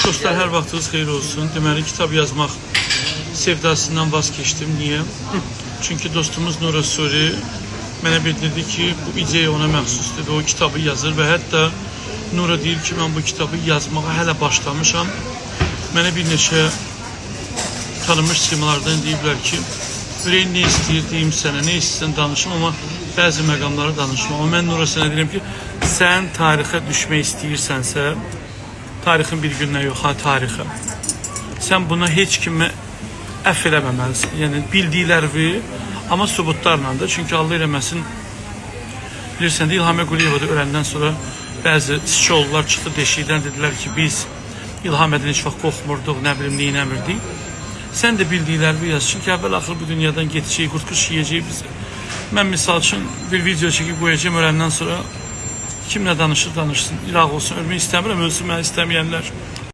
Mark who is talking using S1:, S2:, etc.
S1: Dostlar, hər vaxtınız xeyir olsun. Deməli, kitab yazmaq sevdasından vaz keçdim. Niyə? Çünki dostumuz Nura Suri mənə bildirdi ki, bu ideya ona məxsusdur və o kitabı yazır və hətta Nura deyir ki, mən bu kitabı yazmağa hələ başlamışam. Mənə bir neçə tanınmış simalardan deyiblər ki, ürəyin nə istəyir, deyim sənə, nə istəyirsən danışım, amma bəzi məqamları danışma. Amma mən Nura sənə deyirəm ki, sən tarixə düşmək istəyirsənsə, tarixin bir gününə yox, ha tarixə. Sən buna heç kimi əff eləməməlisin. Yəni, bildiklərvi, amma sübutlarla da. Çünki Allah eləməsin, bilirsən də, İlham Əquliyeva da öləndən sonra bəzi Siçoğlular çıxdı deşikdən, dedilər ki, biz İlham Ədən heç vaxt qorxmurduq, nə bilim, neynəmirdik. Sən də bildiklərvi yaz. Çünki əvvəl axır bu dünyadan getəcək, qurtquş yiyəcək bizi. Mən misal üçün bir video çəkib qoyacağım, öləndən sonra kim nə danışır, danışsın. İraq olsun, ölmək istəmirəm, ölsün mənə istəməyənlər.